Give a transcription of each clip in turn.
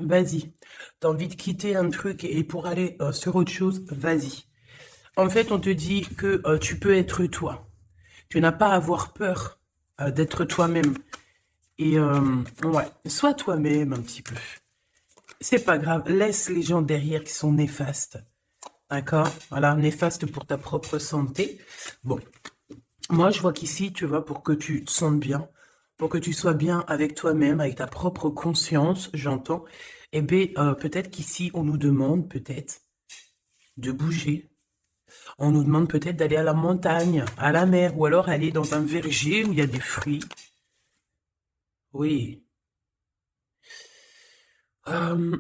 vas-y. T'as envie de quitter un truc et pour aller sur autre chose, vas-y. En fait, on te dit que tu peux être toi. Tu n'as pas à avoir peur d'être toi-même. Et ouais, sois toi-même un petit peu. C'est pas grave, laisse les gens derrière qui sont néfastes. D'accord? Voilà, néfastes pour ta propre santé. Bon, moi je vois qu'ici, tu vois, pour que tu te sentes bien, pour que tu sois bien avec toi-même, avec ta propre conscience, j'entends, eh bien, peut-être qu'ici, on nous demande peut-être de bouger. On nous demande peut-être d'aller à la montagne, à la mer, ou alors aller dans un verger où il y a des fruits. Oui.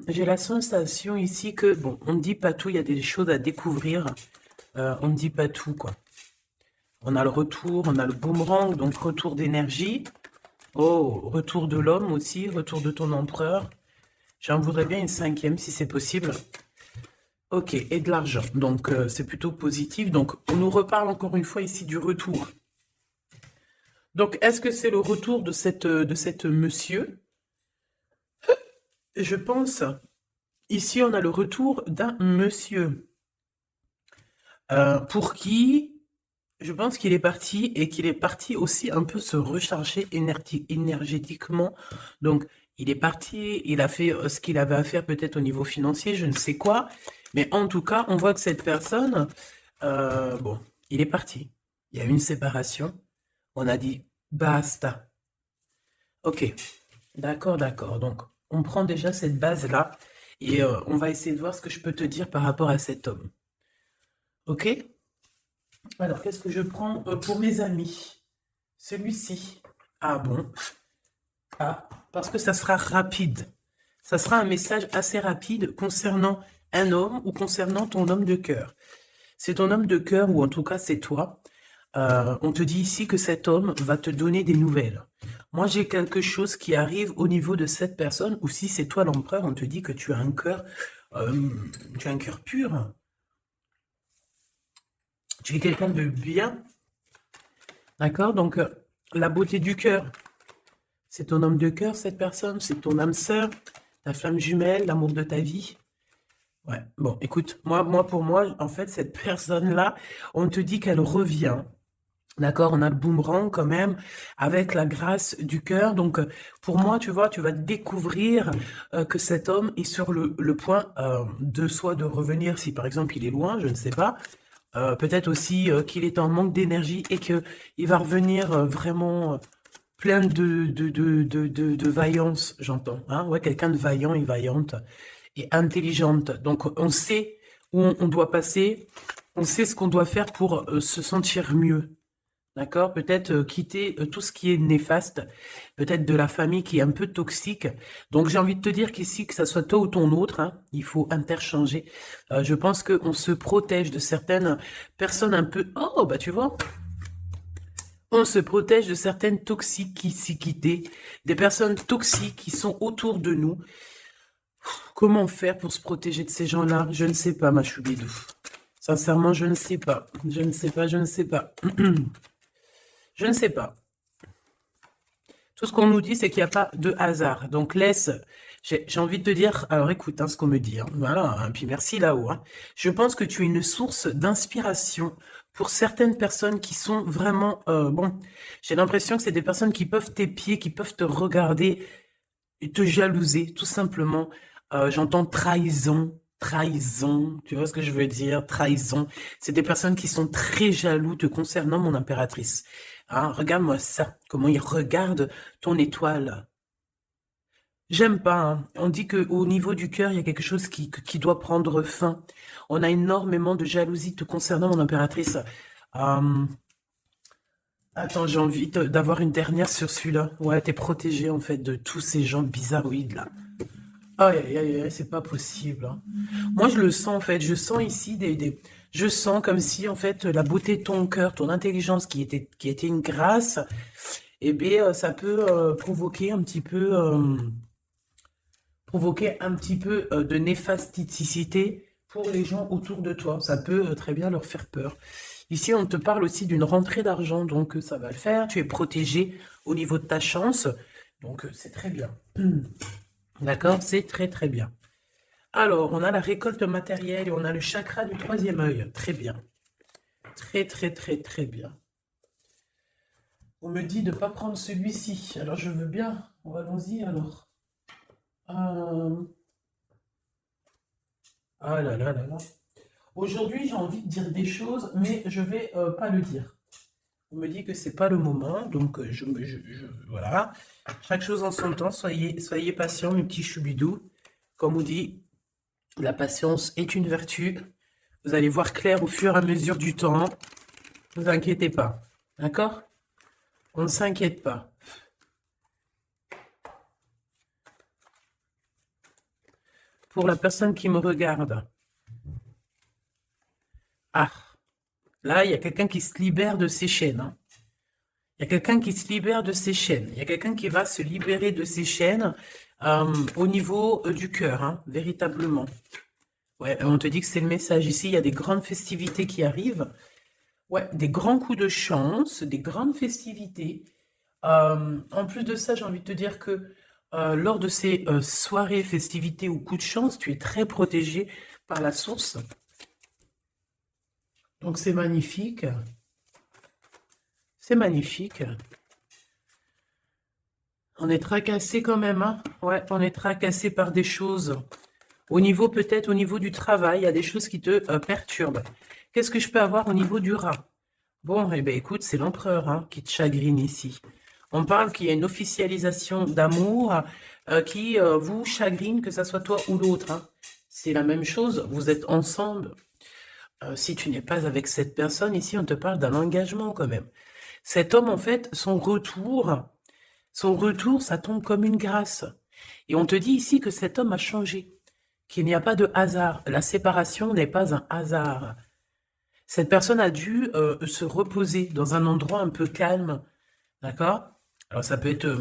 J'ai la sensation ici que, bon, on ne dit pas tout, il y a des choses à découvrir. On ne dit pas tout, quoi. On a le retour, on a le boomerang, donc retour d'énergie. Oh, retour de l'homme aussi, retour de ton empereur. J'en voudrais bien une cinquième si c'est possible. Ok, et de l'argent, donc c'est plutôt positif. Donc on nous reparle encore une fois ici du retour. Donc est-ce que c'est le retour de cette monsieur? Je pense, ici on a le retour d'un monsieur pour qui je pense qu'il est parti et qu'il est parti aussi un peu se recharger énergétiquement. Donc, il est parti, il a fait ce qu'il avait à faire peut-être au niveau financier, je ne sais quoi. Mais en tout cas, on voit que cette personne, bon, il est parti. Il y a eu une séparation. On a dit basta. Ok, d'accord, d'accord. Donc, on prend déjà cette base-là et on va essayer de voir ce que je peux te dire par rapport à cet homme. Ok? Alors, qu'est-ce que je prends pour mes amis? Celui-ci. Ah bon? Ah, parce que ça sera rapide. Ça sera un message assez rapide concernant un homme ou concernant ton homme de cœur. C'est ton homme de cœur ou en tout cas c'est toi. On te dit ici que cet homme va te donner des nouvelles. Moi, j'ai quelque chose qui arrive au niveau de cette personne, ou si c'est toi l'empereur, on te dit que euh, tu as un cœur pur. Tu es quelqu'un de bien, d'accord? Donc, la beauté du cœur, c'est ton homme de cœur, cette personne, c'est ton âme sœur, ta flamme jumelle, l'amour de ta vie. Ouais, bon, écoute, pour moi, en fait, cette personne-là, on te dit qu'elle revient. D'accord, on a le boomerang quand même, avec la grâce du cœur. Donc, pour moi, tu vois, tu vas découvrir que cet homme est sur le point de soit de revenir, si par exemple il est loin, je ne sais pas. Peut-être aussi qu'il est en manque d'énergie et que il va revenir vraiment plein de vaillance, j'entends. Hein, ouais, quelqu'un de vaillant et vaillante et intelligente. Donc, on sait où on doit passer, on sait ce qu'on doit faire pour se sentir mieux. D'accord? Peut-être quitter tout ce qui est néfaste, peut-être de la famille qui est un peu toxique. Donc j'ai envie de te dire qu'ici, que ça soit toi ou ton autre, hein, il faut interchanger. Je pense qu'on se protège de certaines personnes un peu... Oh, bah tu vois, on se protège de certaines toxicités, des personnes toxiques qui sont autour de nous. Comment faire pour se protéger de ces gens-là? Je ne sais pas, ma choubidou. Sincèrement, je ne sais pas. Je ne sais pas, je ne sais pas. Je ne sais pas. Tout ce qu'on nous dit, c'est qu'il n'y a pas de hasard. Donc laisse, j'ai envie de te dire, alors écoute hein, ce qu'on me dit. Hein. Voilà, hein, puis merci là-haut. Hein. Je pense que tu es une source d'inspiration pour certaines personnes qui sont vraiment... bon, j'ai l'impression que c'est des personnes qui peuvent t'épier, qui peuvent te regarder et te jalouser, tout simplement. J'entends trahison, trahison, tu vois ce que je veux dire, trahison. C'est des personnes qui sont très jaloux te concernant, mon impératrice. Hein, regarde-moi ça, comment il regarde ton étoile. J'aime pas. Hein. On dit que au niveau du cœur, il y a quelque chose qui doit prendre fin. On a énormément de jalousie te concernant, mon impératrice. Euh, attends, j'ai envie d'avoir une dernière sur celui-là. Ouais, t'es protégée en fait de tous ces gens bizarroïdes là. Aïe, aïe, aïe, aïe, c'est pas possible. Hein. Moi, je le sens en fait. Je sens ici je sens comme si en fait la beauté de ton cœur, ton intelligence qui était une grâce, eh bien, ça peut provoquer un petit peu de néfasticité pour les gens autour de toi. Ça peut très bien leur faire peur. Ici, on te parle aussi d'une rentrée d'argent, donc ça va le faire. Tu es protégé au niveau de ta chance, donc c'est très bien. D'accord? C'est très très bien. Alors, on a la récolte matérielle et on a le chakra du troisième œil. Très bien. Très très très très bien. On me dit de ne pas prendre celui-ci. Alors, je veux bien. Allons-y alors. Euh, Ah là là là là. Aujourd'hui, j'ai envie de dire des choses, mais je vais pas le dire. On me dit que c'est pas le moment, donc voilà. Chaque chose en son temps, soyez patient, mes petits choubidous. Comme on dit, la patience est une vertu. Vous allez voir clair au fur et à mesure du temps. Ne vous inquiétez pas. D'accord? On ne s'inquiète pas. Pour la personne qui me regarde. Ah, là, il y a quelqu'un qui se libère de ses chaînes, hein. Il y a quelqu'un qui se libère de ses chaînes. Il y a quelqu'un qui va se libérer de ses chaînes au niveau du cœur, hein, véritablement. Ouais, on te dit que c'est le message ici. Il y a des grandes festivités qui arrivent. Ouais, des grands coups de chance, des grandes festivités. En plus de ça, j'ai envie de te dire que lors de ces soirées, festivités ou coups de chance, tu es très protégé par la source. Donc c'est magnifique. C'est magnifique. On est tracassé quand même, hein? Ouais, on est tracassé par des choses. Au niveau, peut-être au niveau du travail, il y a des choses qui te perturbent. Qu'est-ce que je peux avoir au niveau du rat? Bon, eh bien, écoute, c'est l'empereur hein, qui te chagrine ici. On parle qu'il y a une officialisation d'amour qui vous chagrine, que ce soit toi ou l'autre, hein. C'est la même chose, vous êtes ensemble. Si tu n'es pas avec cette personne, ici, on te parle d'un engagement quand même. Cet homme, en fait, son retour, ça tombe comme une grâce. Et on te dit ici que cet homme a changé, qu'il n'y a pas de hasard. La séparation n'est pas un hasard. Cette personne a dû se reposer dans un endroit un peu calme, d'accord? Alors ça peut être,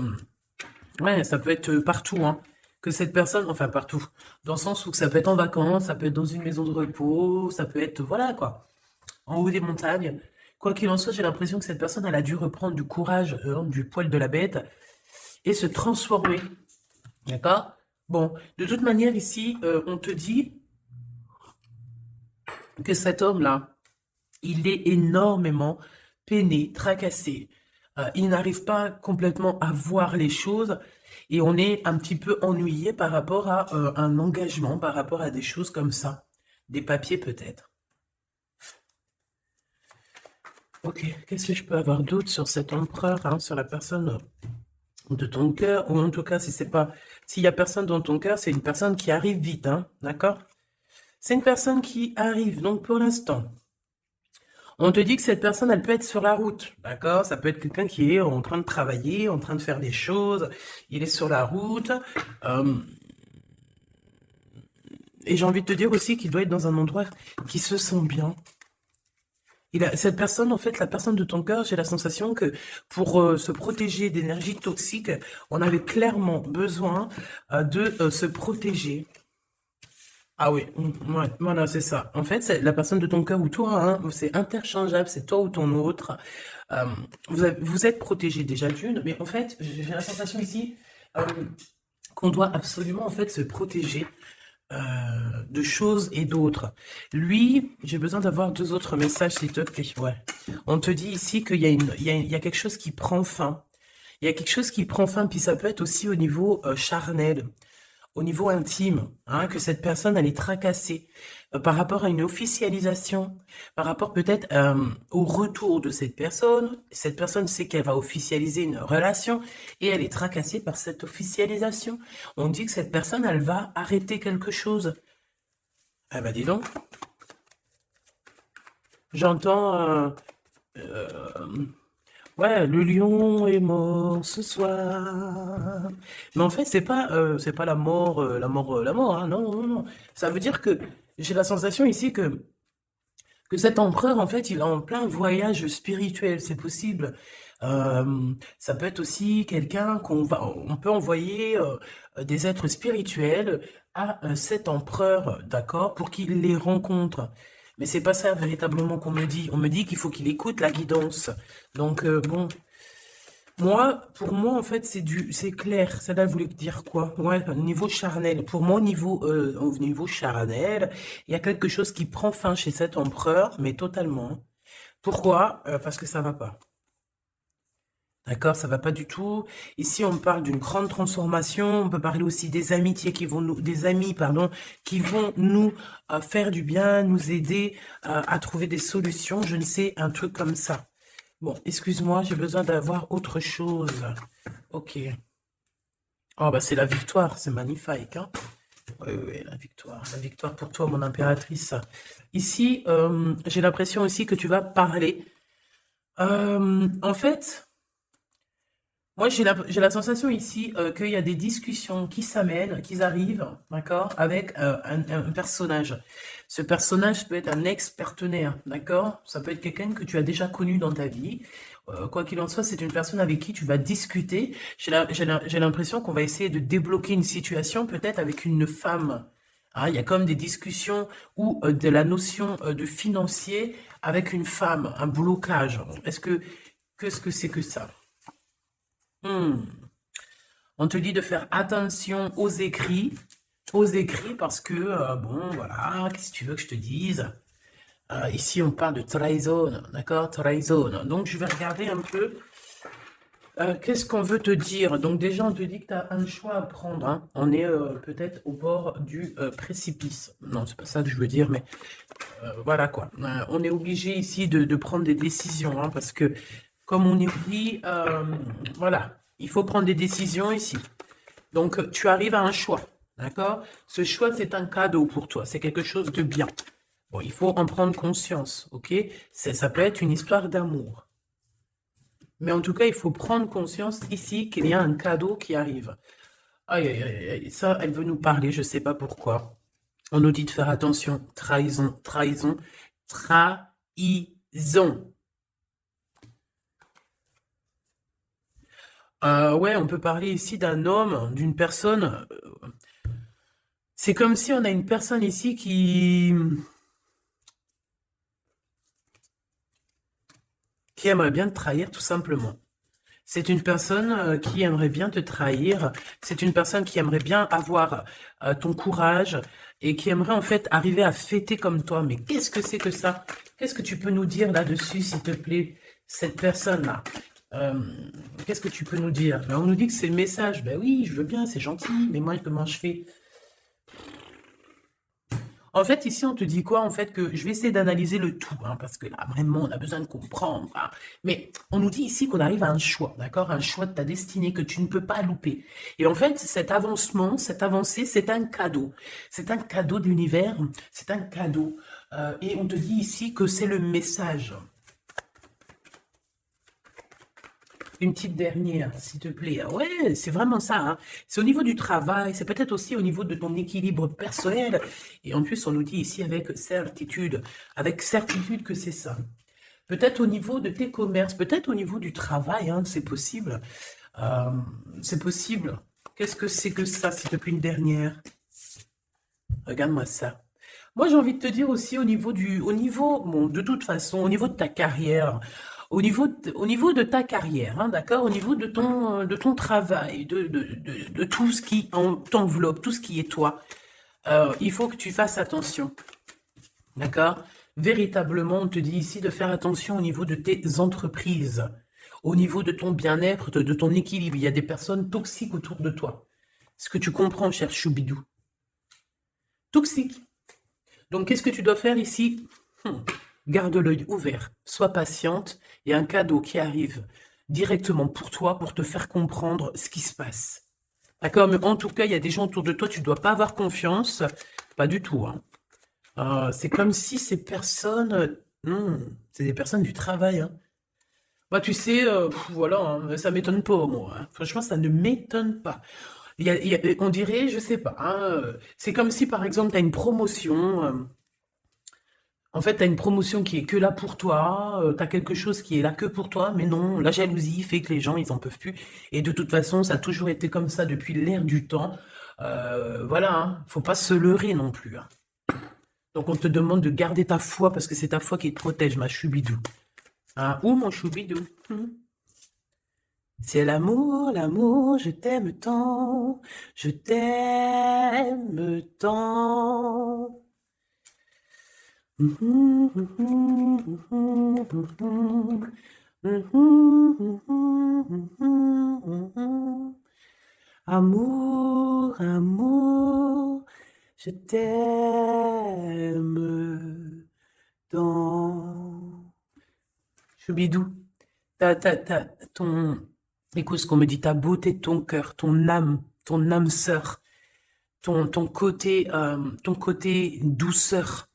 ouais, ça peut être partout, hein. Que cette personne, enfin partout, dans le sens où ça peut être en vacances, ça peut être dans une maison de repos, ça peut être, voilà quoi, en haut des montagnes. Quoi qu'il en soit, j'ai l'impression que cette personne, elle a dû reprendre du courage du poil de la bête et se transformer, d'accord? Bon, de toute manière, ici, on te dit que cet homme-là, il est énormément peiné, tracassé. Il n'arrive pas complètement à voir les choses et on est un petit peu ennuyé par rapport à un engagement, par rapport à des choses comme ça. Des papiers peut-être. Ok, qu'est-ce que je peux avoir d'autre sur cet empereur, hein, sur la personne de ton cœur, ou en tout cas, si c'est pas, s'il y a personne dans ton cœur, c'est une personne qui arrive vite, hein, d'accord? C'est une personne qui arrive, donc pour l'instant. On te dit que cette personne, elle peut être sur la route, d'accord? Ça peut être quelqu'un qui est en train de travailler, en train de faire des choses, il est sur la route. Et j'ai envie de te dire aussi qu'il doit être dans un endroit qui se sent bien. Cette personne, en fait, la personne de ton cœur, j'ai la sensation que pour se protéger d'énergie toxique, on avait clairement besoin de se protéger. Ah oui, ouais, voilà, c'est ça. En fait, c'est la personne de ton cœur ou toi, hein, c'est interchangeable, c'est toi ou ton autre. Euh, vous êtes protégé déjà d'une, mais en fait, j'ai la sensation ici euh, qu'on doit absolument en fait se protéger de choses et d'autres. Lui, j'ai besoin d'avoir deux autres messages, s'il te plaît. Ouais. On te dit ici qu'il y a il y a quelque chose qui prend fin. Il y a quelque chose qui prend fin, puis ça peut être aussi au niveau charnel, au niveau intime, hein, que cette personne, elle est tracassée par rapport à une officialisation, par rapport peut-être au retour de cette personne. Cette personne sait qu'elle va officialiser une relation et elle est tracassée par cette officialisation. On dit que cette personne, elle va arrêter quelque chose. Ah bah dis donc, j'entends... ouais, le lion est mort ce soir. Mais en fait, c'est pas la mort, hein, non, non, non. Ça veut dire que j'ai la sensation ici que cet empereur, en fait, il est en plein voyage spirituel, c'est possible. Ça peut être aussi quelqu'un on peut envoyer des êtres spirituels à cet empereur, d'accord, pour qu'il les rencontre. Mais c'est pas ça véritablement qu'on me dit. On me dit qu'il faut qu'il écoute la guidance. Donc bon, Moi, pour moi, en fait, c'est clair. Celle-là voulait dire quoi? Ouais, au niveau charnel. Pour moi, au niveau charnel, il y a quelque chose qui prend fin chez cet empereur, mais totalement. Pourquoi? Parce que ça va pas. D'accord, ça va pas du tout. Ici, on parle d'une grande transformation. On peut parler aussi des amitiés des amis, pardon, qui vont nous faire du bien, nous aider à trouver des solutions. Je ne sais, un truc comme ça. Bon, excuse-moi, j'ai besoin d'avoir autre chose. Ok. Oh, bah, c'est la victoire, c'est magnifique, hein. Oui, oui, oui, la victoire pour toi, mon impératrice. Ici, j'ai l'impression aussi que tu vas parler. En fait, moi, j'ai la sensation ici qu'il y a des discussions qui s'amènent, qui arrivent, d'accord, avec un personnage. Ce personnage peut être un ex-partenaire, d'accord? Ça peut être quelqu'un que tu as déjà connu dans ta vie. Quoi qu'il en soit, c'est une personne avec qui tu vas discuter. J'ai l'impression qu'on va essayer de débloquer une situation, peut-être avec une femme. Ah, il y a comme des discussions ou de la notion de financier avec une femme, un blocage. Qu'est-ce que c'est que ça? Hmm. On te dit de faire attention aux écrits parce que, bon, voilà, qu'est-ce que tu veux que je te dise? Ici, on parle de trahison, d'accord? Trahison. Donc, je vais regarder un peu, qu'est-ce qu'on veut te dire? Donc, déjà, on te dit que tu as un choix à prendre, hein. On est peut-être au bord du précipice. Non, c'est pas ça que je veux dire, mais voilà quoi. On est obligé ici de prendre des décisions, hein, parce que, comme on est dit, voilà, il faut prendre des décisions ici. Donc, tu arrives à un choix, d'accord? Ce choix, c'est un cadeau pour toi, c'est quelque chose de bien. Bon, il faut en prendre conscience, ok? Ça peut être une histoire d'amour. Mais en tout cas, il faut prendre conscience ici qu'il y a un cadeau qui arrive. Aïe, aïe, aïe, aïe, ça, elle veut nous parler, je ne sais pas pourquoi. On nous dit de faire attention. Trahison, trahison, trahison. Ouais, on peut parler ici d'un homme, d'une personne. C'est comme si on a une personne ici qui aimerait bien te trahir, tout simplement. C'est une personne qui aimerait bien te trahir. C'est une personne qui aimerait bien avoir ton courage et qui aimerait en fait arriver à fêter comme toi. Mais qu'est-ce que c'est que ça? Qu'est-ce que tu peux nous dire là-dessus, s'il te plaît, cette personne-là? Euh, Qu'est-ce que tu peux nous dire? Ben, on nous dit que c'est le message. Ben oui, je veux bien, c'est gentil, mais moi, comment je fais? En fait, ici, on te dit quoi? En fait, que je vais essayer d'analyser le tout, hein, parce que là, vraiment, on a besoin de comprendre, hein. Mais on nous dit ici qu'on arrive à un choix, d'accord? Un choix de ta destinée que tu ne peux pas louper. Et en fait, cet avancement, cette avancée, c'est un cadeau. C'est un cadeau de l'univers, c'est un cadeau. Et on te dit ici que c'est le message. Une petite dernière, s'il te plaît. Ouais, c'est vraiment ça, hein. C'est au niveau du travail, c'est peut-être aussi au niveau de ton équilibre personnel. Et en plus, on nous dit ici avec certitude que c'est ça. Peut-être au niveau de tes commerces, peut-être au niveau du travail, hein, c'est possible. Euh, c'est possible. Qu'est-ce que c'est que ça, s'il te plaît, une dernière? Regarde-moi ça. Moi, j'ai envie de te dire aussi bon, de toute façon, au niveau de ta carrière, au niveau de ta carrière, hein, d'accord, au niveau de ton travail, de tout ce qui t'enveloppe, tout ce qui est toi, il faut que tu fasses attention, d'accord? Véritablement, on te dit ici de faire attention au niveau de tes entreprises, au niveau de ton bien-être, de ton équilibre. Il y a des personnes toxiques autour de toi. Est-ce que tu comprends, cher Choubidou? Toxiques. Donc, qu'est-ce que tu dois faire ici? Garde l'œil ouvert, sois patiente, il y a un cadeau qui arrive directement pour toi pour te faire comprendre ce qui se passe. D'accord? Mais en tout cas, il y a des gens autour de toi, tu ne dois pas avoir confiance. Pas du tout, hein. C'est comme si ces personnes... c'est des personnes du travail, hein. Bah, tu sais, voilà, hein, ça m'étonne pas, moi, hein. Franchement, ça ne m'étonne pas. On dirait, je sais pas, hein, c'est comme si, par exemple, tu as une promotion. En fait, tu as une promotion qui est que là pour toi, tu as quelque chose qui est là que pour toi, mais non, la jalousie fait que les gens, ils en peuvent plus. Et de toute façon, ça a toujours été comme ça depuis l'ère du temps. Voilà, hein, faut pas se leurrer non plus, hein. Donc on te demande de garder ta foi parce que c'est ta foi qui te protège, ma choubidou. Ah, ou mon choubidou. C'est l'amour, je t'aime tant, je t'aime tant. Amour, amour, je t'aime tant. Choubidou, ton, écoute ce qu'on me dit, ta beauté, ton cœur, ton âme sœur, ton côté douceur.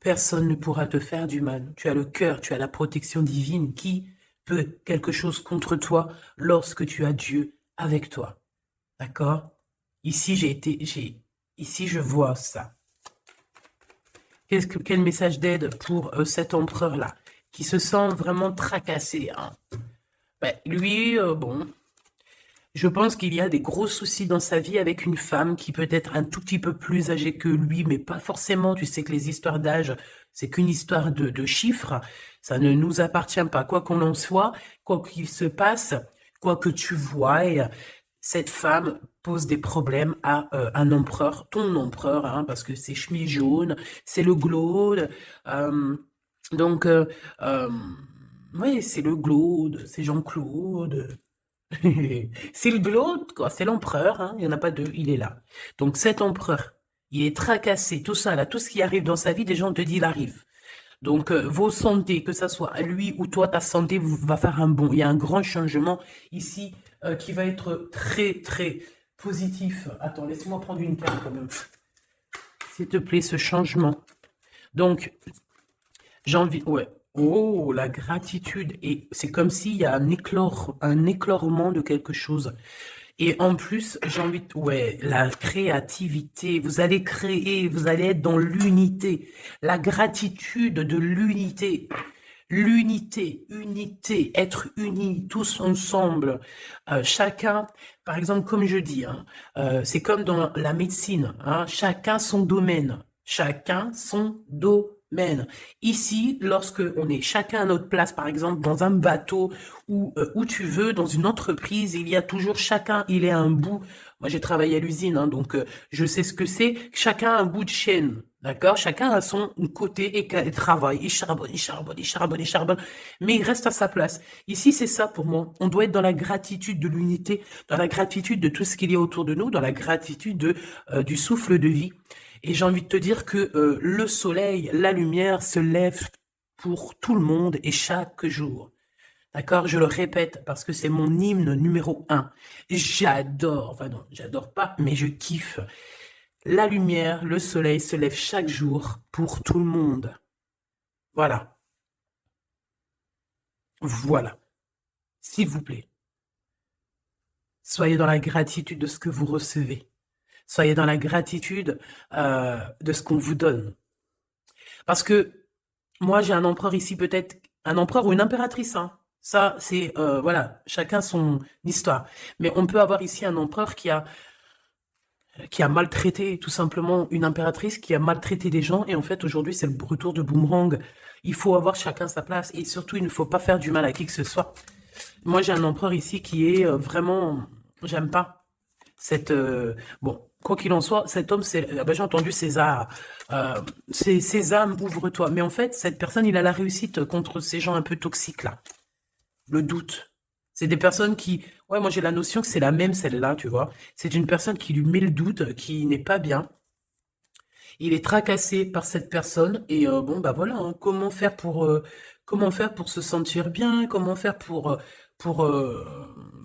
Personne ne pourra te faire du mal. Tu as le cœur, tu as la protection divine. Qui peut quelque chose contre toi lorsque tu as Dieu avec toi? D'accord? Ici, ici, je vois ça. Quel message d'aide pour cet empereur-là, qui se sent vraiment tracassé, hein? Ben, lui, bon, je pense qu'il y a des gros soucis dans sa vie avec une femme qui peut être un tout petit peu plus âgée que lui, mais pas forcément. Tu sais que les histoires d'âge, c'est qu'une histoire de chiffres. Ça ne nous appartient pas. Quoi qu'on en soit, quoi qu'il se passe, quoi que tu vois, cette femme pose des problèmes à un empereur, ton empereur, hein, parce que c'est chemise jaune, c'est le glaude. Donc, oui, c'est le glaude, c'est Jean-Claude. C'est le glaude, quoi. C'est l'empereur, hein. Il n'y en a pas deux, il est là. Donc cet empereur, il est tracassé, tout ça, là, tout ce qui arrive dans sa vie, des gens te disent, il arrive. Donc vos santé, que ça soit à lui ou toi, ta santé va faire un bond. Il y a un grand changement ici qui va être très, très positif. Attends, laisse-moi prendre une carte quand même. S'il te plaît, ce changement. Donc, j'ai envie... Ouais. Oh, la gratitude. Et c'est comme s'il y a un éclorement de quelque chose. Et en plus, j'ai envie de... Ouais, la créativité. Vous allez créer, vous allez être dans l'unité. La gratitude de l'unité. L'unité, unité, être unis, tous ensemble. Chacun, par exemple, comme je dis, hein, c'est comme dans la médecine, hein, chacun son domaine. Chacun son domaine. Ici, lorsque on est chacun à notre place, par exemple, dans un bateau ou où tu veux, dans une entreprise, il y a toujours chacun, il est à un bout. Moi, j'ai travaillé à l'usine, hein, donc je sais ce que c'est. Chacun a un bout de chaîne, d'accord? Chacun a son côté et travaille. Il charbonne, il charbonne, il charbonne, il charbonne, mais il reste à sa place. Ici, c'est ça pour moi. On doit être dans la gratitude de l'unité, dans la gratitude de tout ce qu'il y a autour de nous, dans la gratitude du souffle de vie. Et j'ai envie de te dire que le soleil, la lumière se lève pour tout le monde et chaque jour. D'accord? Je le répète parce que c'est mon hymne numéro 1. J'adore, enfin non, j'adore pas, mais je kiffe. La lumière, le soleil se lève chaque jour pour tout le monde. Voilà. Voilà. S'il vous plaît. Soyez dans la gratitude de ce que vous recevez. Soyez dans la gratitude de ce qu'on vous donne. Parce que moi, j'ai un empereur ici, peut-être un empereur ou une impératrice, hein. Ça, c'est, voilà, chacun son histoire. Mais on peut avoir ici un empereur qui a maltraité tout simplement une impératrice, qui a maltraité des gens. Et en fait, aujourd'hui, c'est le retour de boomerang. Il faut avoir chacun sa place. Et surtout, il ne faut pas faire du mal à qui que ce soit. Moi, j'ai un empereur ici qui est vraiment... J'aime pas cette... bon, quoi qu'il en soit, cet homme, c'est... ben, j'ai entendu César. C'est Sésame, ouvre-toi. Mais en fait, cette personne, il a la réussite contre ces gens un peu toxiques, là. Le doute. C'est des personnes qui... Ouais, moi j'ai la notion que c'est la même celle-là, tu vois. C'est une personne qui lui met le doute, qui n'est pas bien. Il est tracassé par cette personne et bon bah voilà, hein, comment faire pour se sentir bien, comment faire pour euh,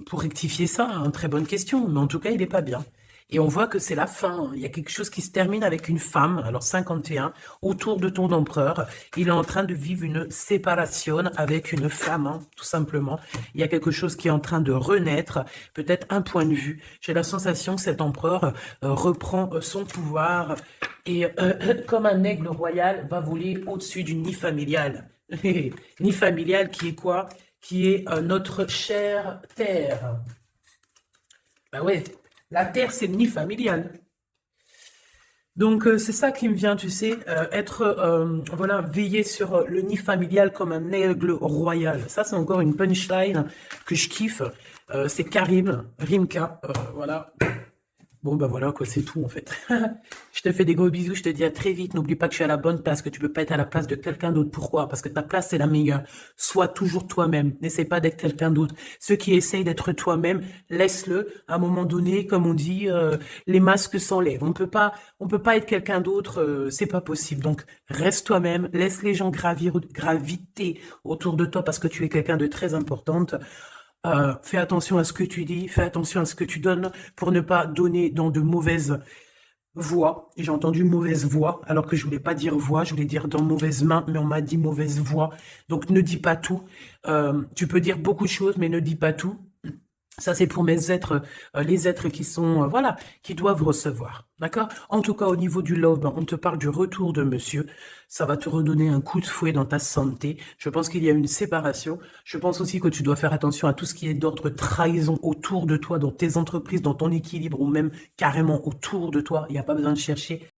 pour rectifier ça, hein, très bonne question. Mais en tout cas, il n'est pas bien. Et on voit que c'est la fin, hein. Il y a quelque chose qui se termine avec une femme, alors 51, autour de ton empereur. Il est en train de vivre une séparation avec une femme, hein, tout simplement. Il y a quelque chose qui est en train de renaître, peut-être un point de vue. J'ai la sensation que cet empereur reprend son pouvoir et comme un aigle royal va voler au-dessus du nid familial. Nid familial qui est quoi? Qui est notre chère terre. Ben ouais, la terre c'est le nid familial. Donc, c'est ça qui me vient, tu sais, être, voilà, veiller sur le nid familial comme un aigle royal. Ça, c'est encore une punchline que je kiffe. C'est Karim, Rimka, voilà. Bon, bah voilà, quoi, c'est tout, en fait. Je te fais des gros bisous, je te dis à très vite. N'oublie pas que je suis à la bonne place, que tu peux pas être à la place de quelqu'un d'autre. Pourquoi? Parce que ta place, c'est la meilleure. Sois toujours toi-même. N'essaie pas d'être quelqu'un d'autre. Ceux qui essayent d'être toi-même, laisse-le. À un moment donné, comme on dit, les masques s'enlèvent. On peut pas être quelqu'un d'autre, c'est pas possible. Donc, reste toi-même. Laisse les gens graviter autour de toi parce que tu es quelqu'un de très importante. Fais attention à ce que tu dis, fais attention à ce que tu donnes pour ne pas donner dans de mauvaises voix. J'ai entendu mauvaise voix, alors que je voulais pas dire voix, je voulais dire dans mauvaise main, mais on m'a dit mauvaise voix. Donc ne dis pas tout. Tu peux dire beaucoup de choses, mais ne dis pas tout. Ça, c'est pour mes êtres, les êtres qui sont, voilà, qui doivent recevoir. D'accord? En tout cas, au niveau du love, on te parle du retour de monsieur. Ça va te redonner un coup de fouet dans ta santé. Je pense qu'il y a une séparation. Je pense aussi que tu dois faire attention à tout ce qui est d'ordre trahison autour de toi, dans tes entreprises, dans ton équilibre, ou même carrément autour de toi. Il n'y a pas besoin de chercher.